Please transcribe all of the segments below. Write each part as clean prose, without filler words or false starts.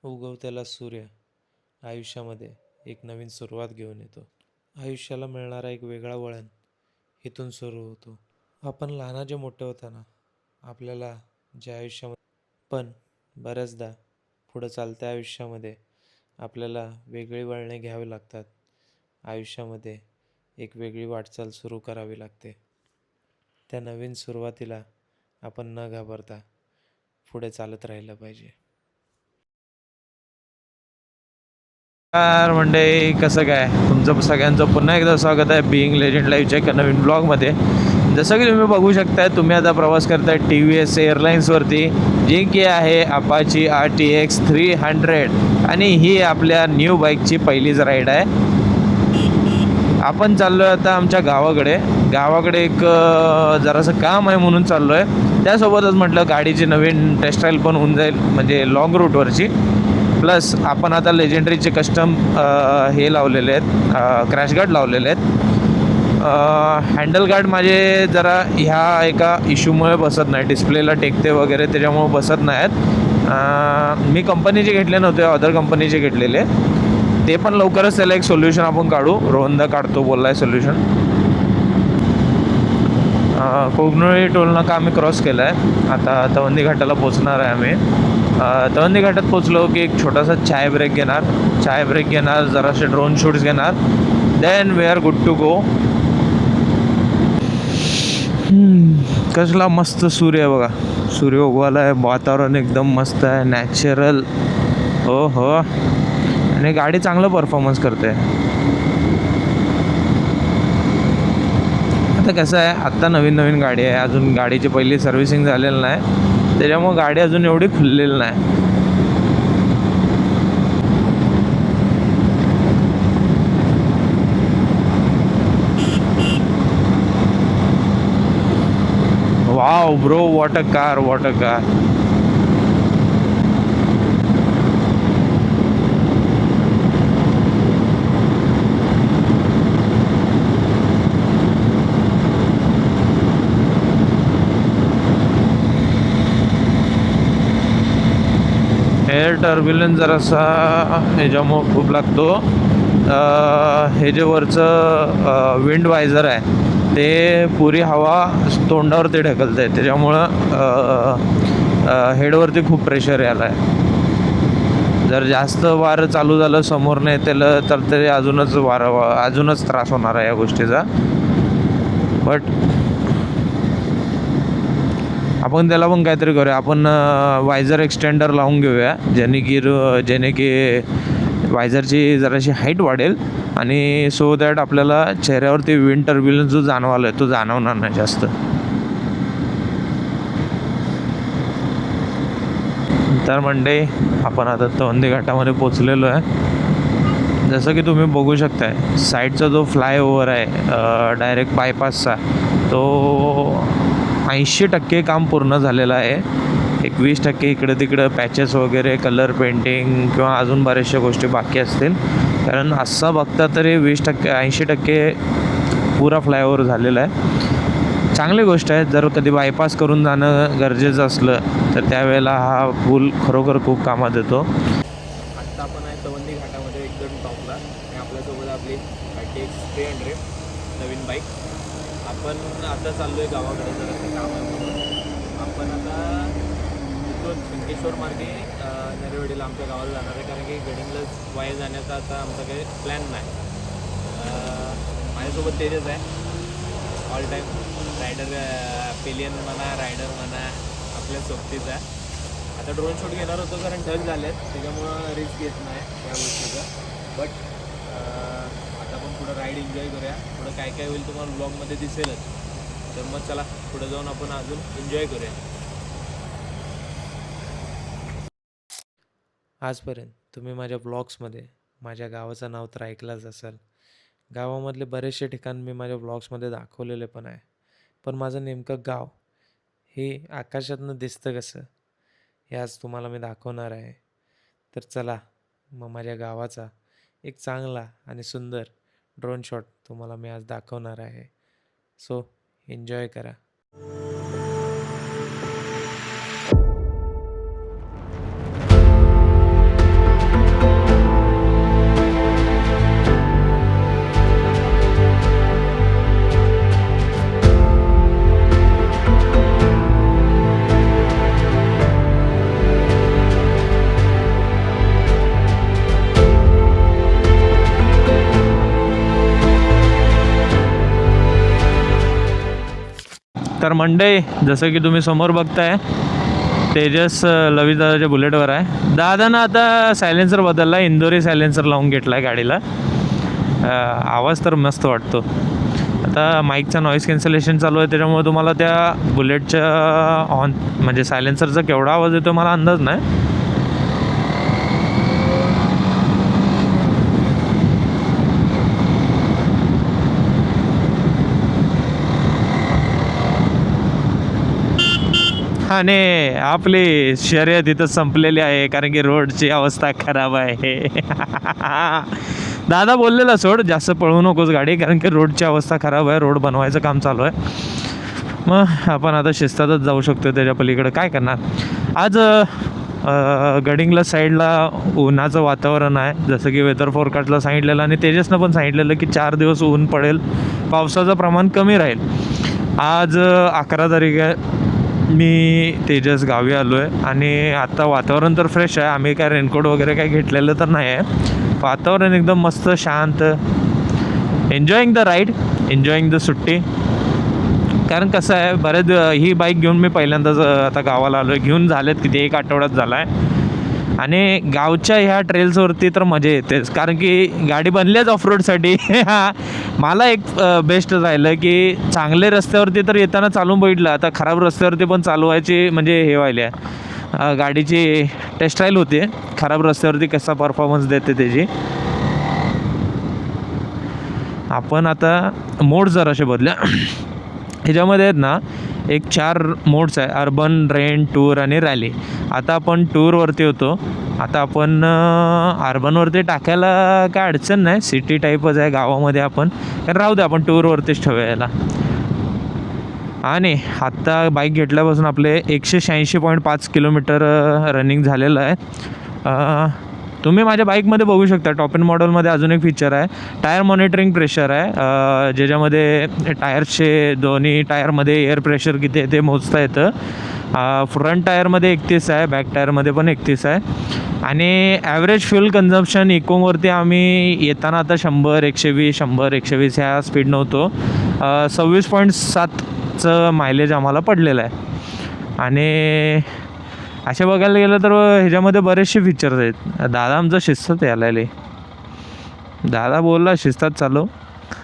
उगवत्याला सूर्य आयुष्यामध्ये एक नवीन सुरुवात घेऊन येतो. आयुष्याला मिळणारा एक वेगळा वळण इथून सुरू होतो. आपण लहानाचे मोठे होताना आपल्याला जे आयुष्यामध्ये पण बऱ्याचदा पुढं चालत्या आयुष्यामध्ये आपल्याला वेगळी वळणे घ्यावी लागतात. आयुष्यामध्ये एक वेगळी वाटचाल सुरू करावी लागते. त्या नवीन सुरुवातीला आपण न घाबरता पुढे चालत राहिलं पाहिजे. नमस्कार मंडळी, कसं काय तुमचं सगळ्यांचं पुन्हा एकदा स्वागत आहे बिईंग लेजंड लाईव्हच्या एका नवीन ब्लॉगमध्ये. जसं की तुम्ही बघू शकताय, तुम्ही आता प्रवास करताय TVS एअरलाईन्सवरती, जी की आहे अपाची RTX 300 आणि ही आपल्या न्यू बाईकची पहिलीच राईड आहे. आपण चाललो आहे आता आमच्या गावाकडे एक जरासं काम आहे म्हणून चाललो आहे. त्यासोबतच म्हटलं गाडीची नवीन टेस्ट राईल पण होऊन जाईल, म्हणजे लाँग रूटवरची. प्लस आपण आता लेजेंडरीचे कस्टम हे लावलेले आहेत, क्रॅश गार्ड लावलेले आहेत. हँडल गार्ड माझे जरा ह्या एका इश्यूमुळे बसत नाही, डिस्प्लेला टेकते वगैरे, त्याच्यामुळे बसत नाही आहेत. मी कंपनीचे घेतले नव्हते, अदर कंपनीचे घेतलेले. ते पण लवकरच त्याला एक सोल्युशन आपण काढू. रोहनदा काढतो बोलला आहे सोल्युशन. कोगनोळी टोल नाका आम्ही क्रॉस केला आहे. आता तवंदी घाटाला पोचणार आहे आम्ही. तवंदी घाटात पोचलो की एक छोटासा चाय ब्रेक घेणार, जरासे ड्रोन शूट्स घेणार, then we are good to go. कसला मस्त सूर्य आहे बघा, सूर्य उगवाला आहे, वातावरण एकदम मस्त आहे, नॅचरल. हो आणि गाडी चांगलं परफॉर्मन्स करते. आता कसं आहे, आत्ता नवीन गाडी आहे, अजून गाडीची पहिली सर्व्हिसिंग झालेलं नाही, त्याच्यामुळं गाडी अजून एवढी खुललेली नाही. Wow bro, what a car. Air turbulence जरासा ह्याच्यामुळं खूप लागतो. हे जे वरचं विंड वायझर आहे ते पुरी हवा तोंडावरती ढकलतं आहे, त्याच्यामुळं हेडवरती खूप प्रेशर यायला आहे. जर जास्त वारं चालू झालं समोरने त्याला तर ते अजूनच त्रास होणार आहे या गोष्टीचा. बट आपण त्याला पण काहीतरी करूया. आपण वायझर एक्सटेंडर लावून घेऊया, जेणे की वायझरची जराशी हाईट वाढेल आणि सो दॅट आपल्याला चेहऱ्यावरती विंड टर्ब्युलन्स जो जाणवाला आहे तो जाणवणार नाही जास्त. तर मंडळी, आपण आता तवंदी घाटामध्ये पोचलेलो आहे. जसं की तुम्ही बघू शकताय, साईडचा जो फ्लायओव्हर आहे डायरेक्ट बायपासचा, तो 80% काम पूर्ण झालेलं आहे. 20% इकडे तिकडं पॅचेस वगैरे, कलर पेंटिंग किंवा अजून बऱ्याचशा गोष्टी बाकी असतील. कारण असं बघता तरी 80% पुरा फ्लायओव्हर झालेला आहे. चांगली गोष्ट आहे. जर कधी बायपास करून जाणं गरजेचं असलं तर त्यावेळेला हा पूल खरोखर खूप कामात येतो. आत्ता आपण आहे तवंदी घाटामध्ये एकदम टॉपला आणि आपल्यासोबत आपली RTX 300 नवीन बाईक. आपण आता चाललो आहे गावाकडे, जरा काम आहे म्हणून. आपण आता इथून सिंकेश्वर मार्गे नरेवाडीला आमच्या गावाला जाणार आहे, कारण की गडिंगलज वाया जाण्याचा आता आमचा काही प्लॅन नाही. माझ्यासोबत तेजच आहे, ऑल टाईम रायडर, पेलियन म्हणा, रायडर म्हणा, आपल्या सोबतीचा. आता ड्रोन शूट घेणार होतो कारण ढग झाले आहेत, त्याच्यामुळं रिस्क घेत नाही या गोष्टीचा. बट आता आपण पुढं राईड एन्जॉय करूया. पुढं काय काय होईल तुम्हाला ब्लॉगमध्ये दिसेलच. तर मग चला पुढं जाऊन आपण अजून एन्जॉय करूया. आजपर्यंत तुम्ही माझ्या ब्लॉग्समध्ये माझ्या गावाचं नाव तर ऐकलंच असेल. गावामधले बरेचसे ठिकाण मी माझ्या ब्लॉग्समध्ये दाखवलेले पण आहे. पण माझं नेमकं गाव हे आकाशातनं दिसतं कसं, हे आज तुम्हाला मी दाखवणार आहे. तर चला मग माझ्या गावाचा एक चांगला आणि सुंदर ड्रोन शॉट तुम्हाला मी आज दाखवणार आहे. सो एन्जॉय करा. तर मंडई जसं की तुम्ही समोर बघताय तेजस लवी दादाच्या बुलेटवर आहे. दादानं आता सायलेन्सर बदलला, इंदोरी सायलेन्सर लावून घेतला आहे गाडीला. आवाज तर मस्त वाटतो. आता माईकचा नॉईस कॅन्सलेशन चालू आहे त्याच्यामुळे तुम्हाला त्या बुलेटच्या ऑन म्हणजे सायलेन्सरचा केवढा आवाज येतो मला अंदाज नाही. आणि आपली शर्यत इथं संपलेली आहे कारण की रोडची अवस्था खराब आहे. दादा बोललेला सोड जास्त पळवू नकोस गाडी कारण की रोडची अवस्था खराब आहे, रोड बनवायचं काम चालू आहे. मग आपण आता शिस्तातच जाऊ शकतो, त्याच्या पलीकडे काय करणार. आज गडिंगला साईडला उन्हाचं वातावरण आहे जसं की वेदर फोरकास्टला सांगितलेलं आणि तेजसनं पण सांगितलेलं की 4 दिवस ऊन पडेल, पावसाचं प्रमाण कमी राहील. आज 11 तारीख आहे. मी तेजस गावी आलो आहे आणि आता वातावरण तर फ्रेश आहे. आम्ही काय रेनकोट वगैरे काय घेतलेलं तर नाही आहे. वातावरण एकदम मस्त शांत. Enjoying the ride, enjoying the सुट्टी. कारण कसं आहे बरेच ही बाईक घेऊन मी पहिल्यांदाच आता गावाला आलो आहे. घेऊन झालेत किती 1 आठवड्यात झाला आहे आणि गावच्या ह्या ट्रेल्सवरती तर मजा येतेच कारण की गाडी बनलीच ऑफरोडसाठी. मला एक बेस्ट राहिलं की चांगले रस्त्यावरती तर येताना चालून बघितलं, आता खराब रस्त्यावरती पण चालवायची म्हणजे हे व्हायला आहे. गाडीची टेस्ट राईल होते खराब रस्त्यावरती कसा परफॉर्मन्स देते त्याची. आपण आता मोड जराशे बदल्या. ह्याच्यामध्ये आहेत ना एक 4 मोड्स आहे, अर्बन, रेंट, टूर आणि रॅली. आता आपण टूरवरती होतो. आता आपण अर्बनवरती टाकायला काय अडचण नाही, सिटी टाईपच आहे गावामध्ये आपण, कारण राहू दे आपण टूरवरतीच ठेवूया याला. आणि आत्ता बाईक घेतल्यापासून आपले 186.5 किलोमीटर रनिंग झालेलं आहे. तुम्ही माझ्या बाईकमध्ये बघू शकता टॉप एंड मॉडेलमध्ये अजून एक फीचर आहे, टायर मॉनिटरिंग प्रेशर आहे, ज्याच्यामध्ये टायर्सचे दोन्ही टायरमध्ये एअर प्रेशर किती आहे ते मोजता येतं. फ्रंट टायरमध्ये 31 आहे, बॅक टायरमध्ये पण 31 आहे. आणि ॲव्हरेज फ्युल कन्झम्पशन इकोवरती आम्ही येताना आता 100, 120, 100, 120 ह्या स्पीड नव्हतो. 26.7चं मायलेज आम्हाला पडलेलं आहे. आणि असे बघायला गेलं तर ह्याच्यामध्ये बरेचसे फीचर्स आहेत. दादा आमचा शिस्तात यायला आले. दादा बोलला शिस्तात चालू,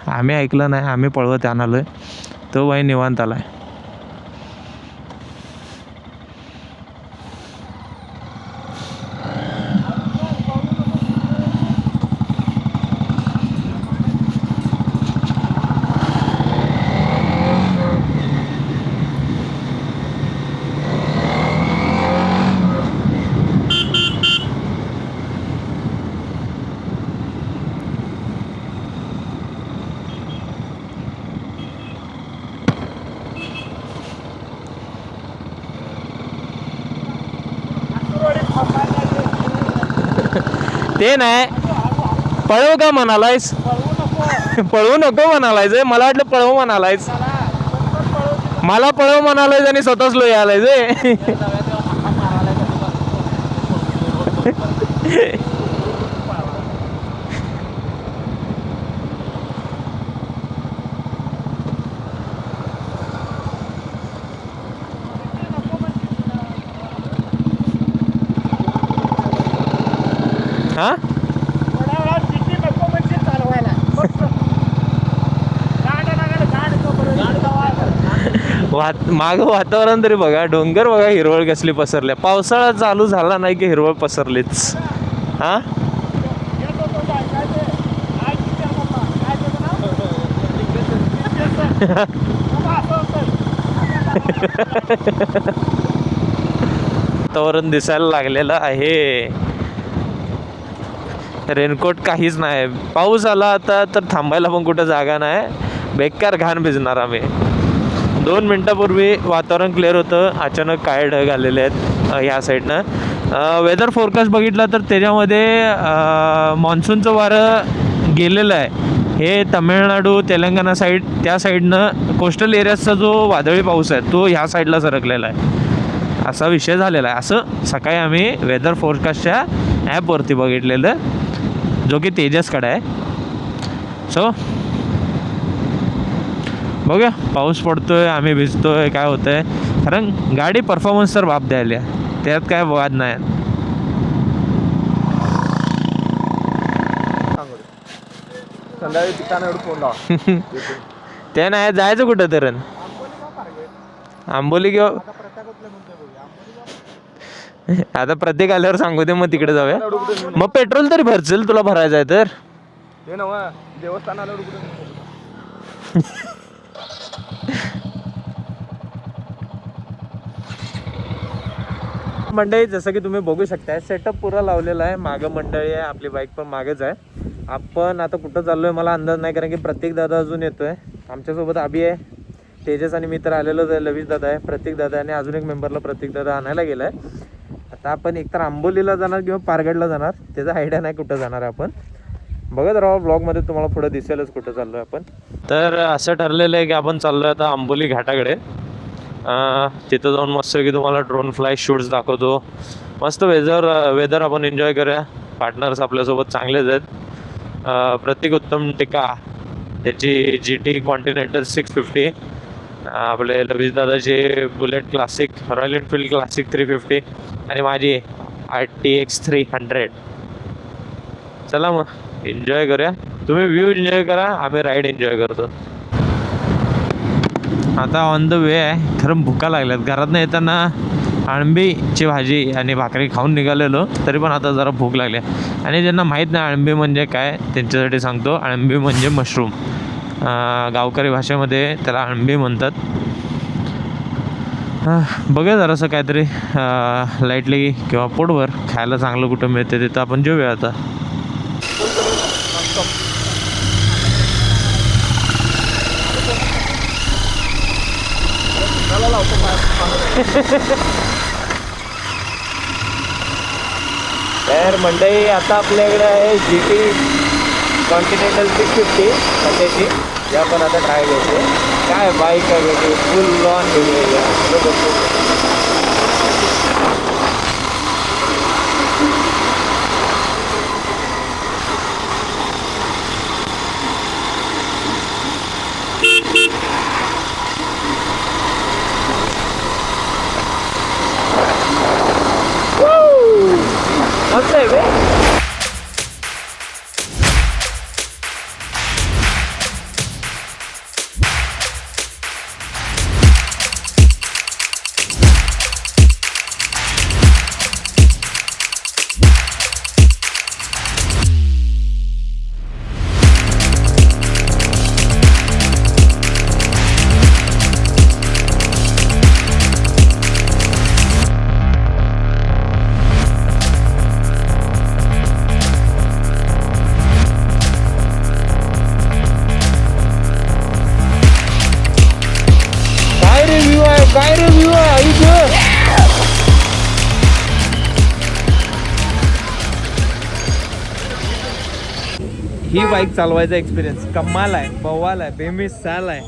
आम्ही ऐकलं नाही, आम्ही पळवत आणालो आहे. तो बाई निवांत आला आहे. ते नाही पळव का म्हणालायस, पळवू नको म्हणालायस. मला वाटलं पळव म्हणालायस, मला पळव म्हणालायस आणि स्वतःच लो यायलायस. हा मागं वातावरण तरी बघा, डोंगर बघा हिरवळ कसली पसरल्या. पावसाळा चालू झाला नाही की हिरवळ पसरलीच. हा वातावरण दिसायला लागलेलं आहे. रेनकोट काहीच नाही. पाऊस आला आता तर थांबायला पण कुठं जागा नाही. बेकार घाण भिजणार आम्ही. 2 मिनटापूर्वी वातावरण क्लिअर होतं, अचानक काय ढग आलेले आहेत ह्या साईडनं. वेदर फोरकास्ट बघितला तर त्याच्यामध्ये मान्सूनचं वारं गेलेलं आहे. हे तमिळनाडू तेलंगणा साईड त्या साईडनं कोस्टल एरियाजचा जो वादळी पाऊस आहे तो ह्या साईडला सरकलेला आहे. असा विषय झालेला आहे. असं सकाळी आम्ही वेदर फोरकास्टच्या ॲपवरती बघितलेलं, जो की तेजसकडे आहे. सो बघूया पाऊस पडतोय आम्ही भिजतोय काय होतंय, कारण गाडी परफॉर्मन्स तर बाप द्यायला त्यात काय वाद नाही. संध्याकाळी पिकानं एवढं फोन लावा. ते नाही जायचं कुठं तर आंबोली किंवा आता प्रत्येक आल्यावर सांगू दे मग तिकडे जाऊया. मग पेट्रोल तरी भरचेल तुला भरायचं आहे तर. ते नव देवस्थानाला मंडळी जसं की तुम्ही बघू शकताय सेटअप पुरा लावलेला आहे. मागं मंडळी आहे, आपली बाईक पण मागेच आहे. आपण आता कुठं चाललोय मला अंदाज नाही, कारण की प्रत्येक दादा अजून येतोय. आमच्यासोबत अभि आहे, तेजस आणि मित्र आलेलोच आहे, लवीज दादा आहे, प्रत्येक दादा आणि अजून एक मेंबरला प्रत्येक दादा आणायला गेलाय. आता आपण एकतर आंबोलीला जाणार किंवा पारगडला जाणार, त्याचा आयडिया नाही कुठं जाणार आहे आपण. बघत राहा ब्लॉगमध्ये तुम्हाला पुढे दिसेलच कुठं चाललोय आपण. तर असं ठरलेलं आहे की आपण चाललोय आता आंबोली घाटाकडे. तिथं जाऊन मस्त की तुम्हाला ड्रोन फ्लाय शूट्स दाखवतो. मस्त वेदर आपण एन्जॉय करूया. पार्टनर्स आपल्यासोबत चांगलेच आहेत. प्रतीक उत्तम टिका, त्याची GT कॉन्टिनेंटल 650, आपले लवीज दादाचे bullet classic, Royal Enfield classic 350 आणि माझी RTX 300. चला मग एन्जॉय करूया. तुम्ही व्ह्यू एन्जॉय करा, आम्ही राईड एन्जॉय करतो. आता ऑन द वे आहे. खरं भुका लागल्यात. घरातनं येताना अळंबीची भाजी आणि भाकरी खाऊन निघालेलो, तरी पण आता जरा भूक लागली. आणि ज्यांना माहीत नाही अळंबी म्हणजे काय त्यांच्यासाठी सांगतो. अळंबी म्हणजे मशरूम. गावकरी भाषेमध्ये त्याला अळंबी म्हणतात. बघा जरासं काहीतरी लाईटली किंवा पोटभर खायला चांगलं कुठं मिळते तिथं आपण जेऊया आता. तर मंडळी आता आपल्याकडे आहे GT कॉन्टिनेंटल 650 सध्याची, जे आपण आता ट्राय करतो. काय बाईक आहे वेगळी, फुल ऑन ठेवलेली आहे. मस्त आहे बे. काय रिव्ह्यू आहे आयुष्य. ही बाईक चालवायचा एक्सपिरियन्स कमाल आहे, बवाल आहे, बेमिसाल आहे.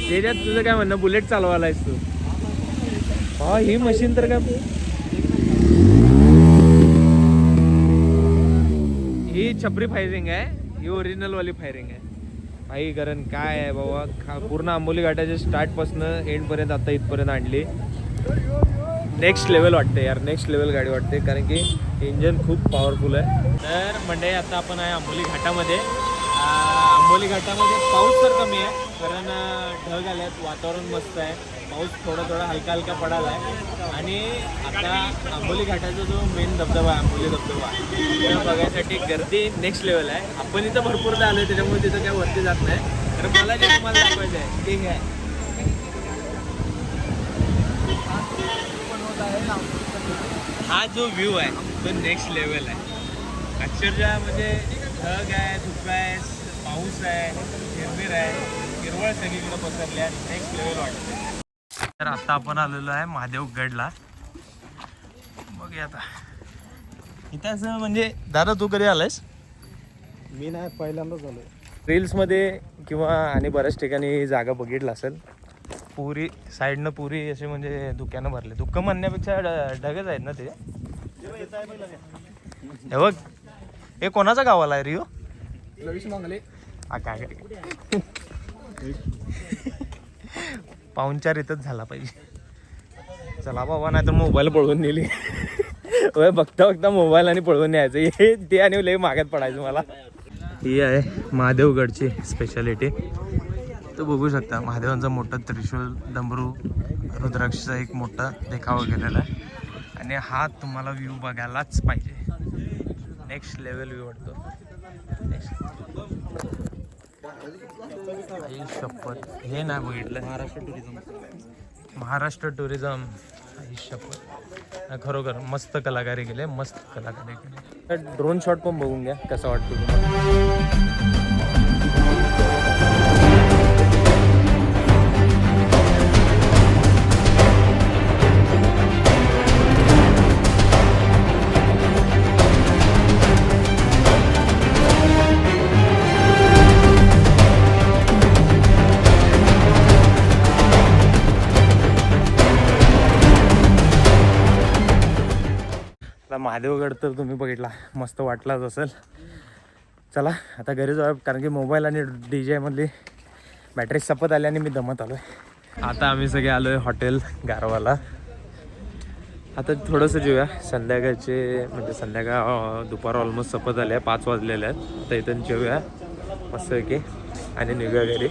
त्याच्यात तुझं काय म्हणणं, बुलेट चालवायला आहेस तू. हा ही मशीन तर काय, ही छपरी फायरिंग आहे, ही ओरिजिनल वाली फायरिंग आहे भाई. कारण काय आहे बाबा, पूर्ण आंबोली घाटाच्या स्टार्टपासून एंडपर्यंत आता इथपर्यंत आणली. नेक्स्ट लेवल वाटते यार, नेक्स्ट लेवल गाडी वाटते, कारण की इंजन खूप पॉवरफुल आहे. तर म्हणजे आता आपण आहे आंबोली घाटामध्ये. आंबोली घाटामध्ये पाऊस तर कमी आहे, कारण ढग आल्यात, वातावरण मस्त आहे. पाऊस थोडा हलका हलका पडायला आहे. आणि आता आंबोली घाटाचा जो मेन धबधबा आहे, आंबोली धबधबा, तो बघायसाठी गर्दी नेक्स्ट लेवल आहे. आपण इथं भरपूरदा आलो आहे, त्याच्यामुळे तिथं काय वरती जात नाही. तर मला जे तुम्हाला दाखवायचं आहे ते हे आहे. हा जो व्ह्यू आहे तो नेक्स्ट लेवल आहे अक्षरशः. म्हणजे ढग आहे, धुकं आहे, पाऊस आहे, हिरवीर आहे, हिरवळ सगळीकडे पसरली आहे. नेक्स्ट लेवल वाटतं. तर आता आपण आलेलो आहे महादेवगडला. बघूया आता इथं असं म्हणजे. दादा तू कधी आलायस? मी नाही, पहिल्यांदाच झालो. रील्समध्ये किंवा आणि बऱ्याच ठिकाणी जागा बघितलं असेल. पुरी साईडनं पुरी असे म्हणजे धुक्यानं भरले. धुकं म्हणण्यापेक्षा ढगच आहेत ना ते. हे बघ, हे कोणाचा गावाला आहे रिओ? लवीश मांगले. काय पाहुणचार इथंच झाला पाहिजे. चला बाबा, नाही तर मोबाईल पळवून नेली. होय, बघता बघता मोबाईल आणि पळवून न्यायचं हे ते आणि लय मागत पडायचं मला. ही आहे महादेवगडची स्पेशालिटी. तर बघू शकता महादेवांचा मोठा त्रिशूल, डमरू, रुद्राक्षचा एक मोठा देखावा केलेला आहे. आणि हा तुम्हाला व्ह्यू बघायलाच पाहिजे. नेक्स्ट लेवल व्ह्यू वाटतो. आई शपथ, हे नाही बघितलं. महाराष्ट्र टुरिझम आई शपथ, खरोखर मस्त कलाकारी केली, मस्त कलाकारी केली. ड्रोन शॉट पण बघून घ्या कसा वाटतो तुम्हाला. महादेवगड तर तुम्ही बघितला, मस्त वाटलाच असेल. चला आता घरी जाऊ, कारण की मोबाईल आणि DJ मधली बॅटरी सपत आली आणि मी दमत आलो आहे. आता आम्ही सगळे आलो आहे हॉटेल गारवाला. आता थोडंसं जेऊया. संध्याकाळचे म्हणजे संध्याकाळ दुपार ऑलमोस्ट सपत आले आहे, 5 वाजलेले आहेत. आता इथून जेऊया मस्त की आणि निघूया घरी.